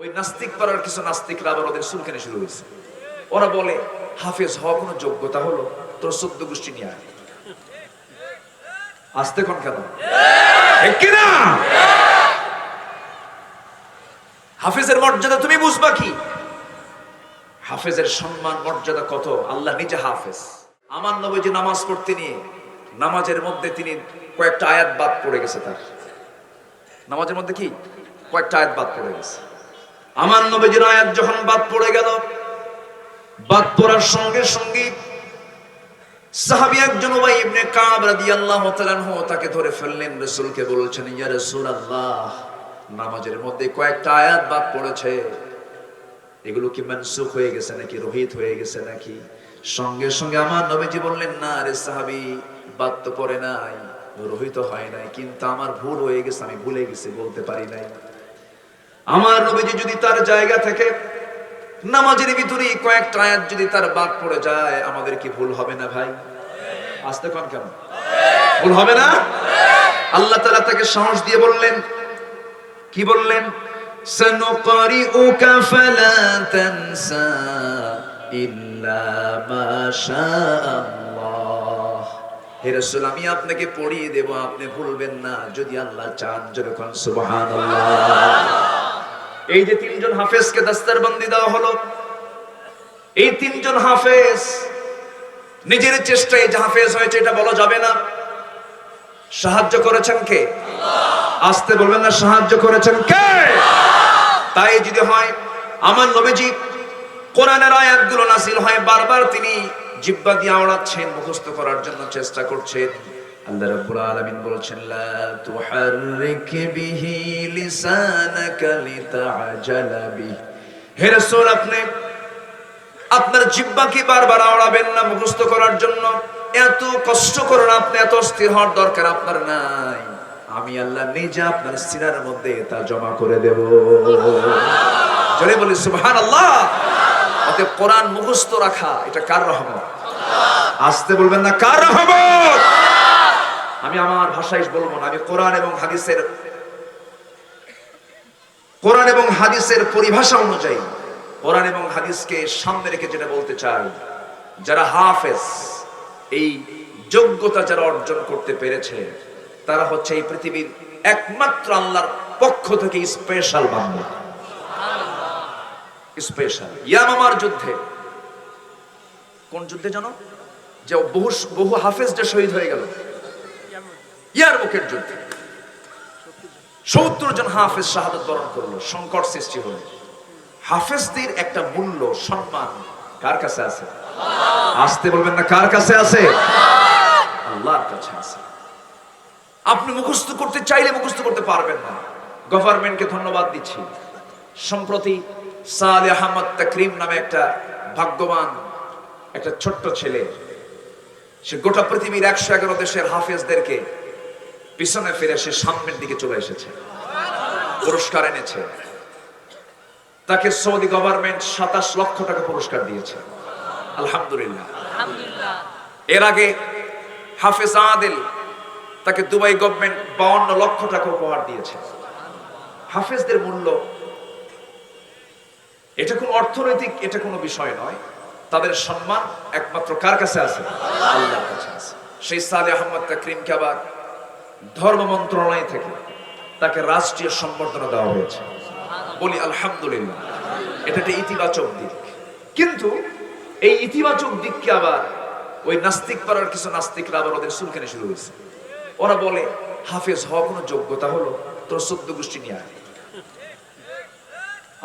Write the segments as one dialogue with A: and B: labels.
A: ওই নাস্তিক পাড়ার কিছু নাস্তিকরা আবার ওদের চুলকানি শুরু হয়েছে। ওরা বলে হাফেজ হওয়া কোনো যোগ্যতা হলো? তোর 14 গোষ্ঠী নিয়ে আয়। আসতে কোন কেন কিনা? হাফেজের মর্যাদা তুমি বুঝবা কি? হাফেজের সম্মান মর্যাদা কত? আল্লাহ নিজে হাফেজ। আমার নবীজি নামাজ পড়তে নিয়ে নামাজের মধ্যে তিনি কয়েকটা আয়াত বাদ পড়ে গেছে। তার নামাজের মধ্যে কি কয়েকটা আয়াত বাদ পড়ে গেছে। আমার নবীজির আয়াত যখন বাদ পড়ে গেল, বাদ পড়ার সঙ্গে সঙ্গে সাহাবী একজন উবাই ইবনে কাব রাদিয়াল্লাহু তাআলা আনহু তাকে ধরে ফেললেন, রাসূলকে বলছেন, ইয়া রাসূলুল্লাহ, নামাজের মধ্যে কয়েকটা আয়াত বাদ পড়েছে, এগুলো কি মানসুখ হয়ে গেছে নাকি রহিত হয়ে গেছে নাকি? সঙ্গে সঙ্গে আমার নবীজি বললেন, না রে সাহাবী, বাদ তো পড়ে নাই, রহিত হয় নাই, কিন্তু আমার ভুল হয়ে গেছে, আমি ভুলে গেছি, বলতে পারি নাই। আমার নবীজি যদি তার জায়গা থেকে নামাজের ভিতরে কয়েকটা আয়াত যদি তার বাদ পড়ে যায়, আমাদের কি ভুল হবে না ভাই? আসতে কোন কেন ভুল হবে না? আল্লাহ তাআলা তাকে সাহস দিয়ে বললেন, কি বললেন? সানুকরিউকা ফালা তানসা ইল্লা মা শাআল্লাহ। হে রাসূল, আমি আপনাকে পড়িয়ে দেব, আপনি ভুলবেন না যদি আল্লাহ চান। যখন সুবহানাল্লাহ। এই যে তিনজন হাফেজকে দাস্তারবন্দি দেওয়া হলো, এই তিনজন হাফেজ নিজের চেষ্টায় যে হাফেজ হয়েছে এটা বলা যাবে না। সাহায্য করেছেন কে? আল্লাহ। আসতে বলবেন না, সাহায্য করেছেন কে? তাই যদি হয় আমার নবীজি কোরআনের আয়াতগুলো নাযিল হয়, বারবার তিনি জিহ্বা দিয়ে আওড়াচ্ছেন, মুখস্থ করার জন্য চেষ্টা করছেন। আল্লাহ রাব্বুল আলামিন বলছেন, লা তুহাররিক বিহি লিসানাকা লিতাআজালা বিহি। হে রাসূল, আপনি আপনার জিহ্বাকে বারবার আওড়াবেন না মুখস্থ করার জন্য, এত কষ্ট করেন আপনি, এত অস্থির হওয়ার দরকার আপনার নাই। আমি আল্লাহ নিজে আপনার সিনার মধ্যে তা জমা করে দেব। জোরে বলি সুবহানাল্লাহ। অতএব কোরআন মুখস্থ রাখা এটা কার রহমত? আসতে বলবেন না, কার রহমত? আমি আমার ভাষায় বলবো না, আমি কোরআন এবং হাদিসের পরিভাষা অনুযায়ী, কোরআন এবং হাদিসকে সামনে রেখে যেটা বলতে চাই, যারা হাফেজ, এই যোগ্যতা যারা অর্জন করতে পেরেছে, তারা হচ্ছে এই পৃথিবীর একমাত্র আল্লাহর পক্ষ থেকে স্পেশাল বান্দা। স্পেশাল। ইয়ামামার যুদ্ধে, কোন যুদ্ধে জানো? যে বহু হাফেজ যে শহীদ হয়ে গেল, ইয়ারমুকের যুদ্ধে 70 জন হাফেজ শাহাদাত বরণ করলো, সংকট সৃষ্টি হলো। হাফেজদের একটা মূল্য, সম্মান কার কাছে আছে? আল্লাহ। আসতে বলবেন না, কার কাছে আছে? আল্লাহর কাছে আছে। আপনি মুখস্থ করতে চাইলে মুখস্থ করতে পারবেন না। গভর্নমেন্টকে ধন্যবাদ দিচ্ছি, সম্প্রতি সালেহ আহমদ তাকরিম নামে একটা ভাগ্যবান একটা ছোট্ট ছেলে, সে গোটা পৃথিবীর 111 দেশের হাফেজদেরকে পিছনে ফিরে সে সামনের দিকে চলে এসেছে, পুরস্কার এনেছে। তাকে সৌদি গভর্নমেন্ট 27 লক্ষ টাকা পুরস্কার দিয়েছে। আলহামদুলিল্লাহ। এর আগে হাফেজ আদিল, তাকে দুবাই গভর্নমেন্ট 52 লক্ষ টাকা উপহার দিয়েছে। হাফেজদের মূল্য এটা কোন অর্থনৈতিক, এটা কোনো বিষয় নয়। তাদের সম্মান একমাত্র কার কাছে আছে? আল্লাহর কাছে আছে। সেই সালেহ আহমদ তাকরিমকে আবার ধর্ম মন্ত্রণালয় থেকে তাকে রাষ্ট্রীয় সম্বর্ধনা দেওয়া হয়েছে। বলি আলহামদুলিল্লাহ। এটা একটা ইতিবাচক দিক। কিন্তু এই ইতিবাচক দিককে আবার ওই নাস্তিক পাড়ার কিছু নাস্তিকরা আবার ওদের চুলকানি শুরু হয়েছে। ওরা বলে হাফেজ হওয়া কোনো যোগ্যতা হলো? তোর 14 গোষ্ঠী নিয়ে আয়।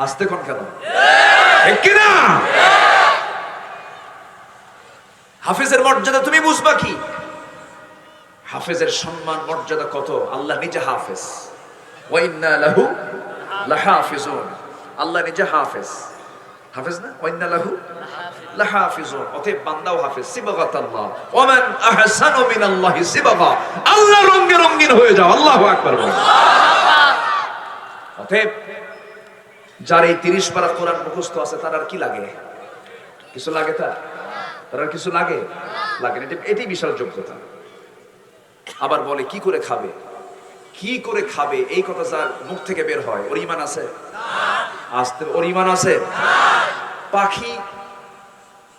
A: আসতে কোন কেন কিনা? হাফেজের মর্যাদা তুমি বুঝবা কি? হাফেজের সম্মান মর্যাদা কত? আল্লাহ নিজে হাফেজ। ওয়া ইন্না লাহু লাহাফিজুন। আল্লাহ নিজে হাফেজ। হাফেজ না? ওয়া ইন্না লাহু লাহাফিজুন। অতএব বান্দাও হাফেজ। সিবগাতাল্লাহ। ওয়া মান আহসানু মিনাল্লাহি সিবগা। আল্লাহ রঙে রঙিন হয়ে যাও। আল্লাহু আকবার বলো। অতএব যার এই 30 পারা কোরআন মুখস্থ আছে, তার আর কি লাগে? কিছু লাগে? তার আর কিছু লাগে? লাগে না। এটাই বিশাল যোগ্যতা। আবার বলে কি করে খাবে, কি করে খাবে, এই কথা যার মুখ থেকে বের হয়, ওর ঈমান আছে? আসতে ওর ইমান আছে। পাখি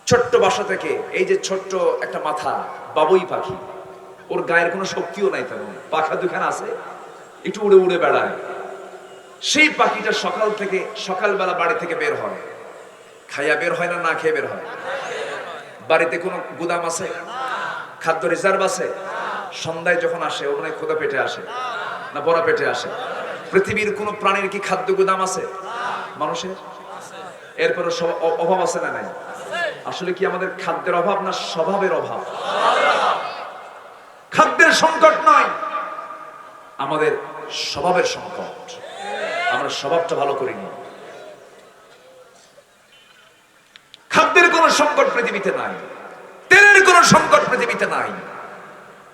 A: ছোট্ট বাসা থেকে, এই যে ছোট্ট একটা মাথা, বাবুই পাখি, ওর গায়ের কোনো শক্তিও নাই তেমন, পাখা দুখানা আছে, একটু উড়ে উড়ে বেড়ায়। সেই পাখিটা সকালবেলা বাড়ি থেকে বের হয়, খাইয়া বের হয় না, না খেয়ে বের হয়? বাড়িতে কোনো গুদাম আছে, খাদ্য রিজার্ভ আছে? সন্ধ্যায় যখন আসে ও মানে ক্ষুধা পেটে আসে না বড় পেটে আসে? পৃথিবীর কোন প্রাণীর কি খাদ্য গুদাম আছে? মানুষের? এরপরে অভাব আছে না নাই? আসলে কি আমাদের খাদ্যের অভাব না স্বভাবের অভাব? খাদ্যের সংকট নয়, আমাদের স্বভাবের সংকট। আমরা স্বভাবটা ভালো করিনি। খাদ্যের কোন সংকট পৃথিবীতে নাই, তেলের কোন সংকট পৃথিবীতে নাই।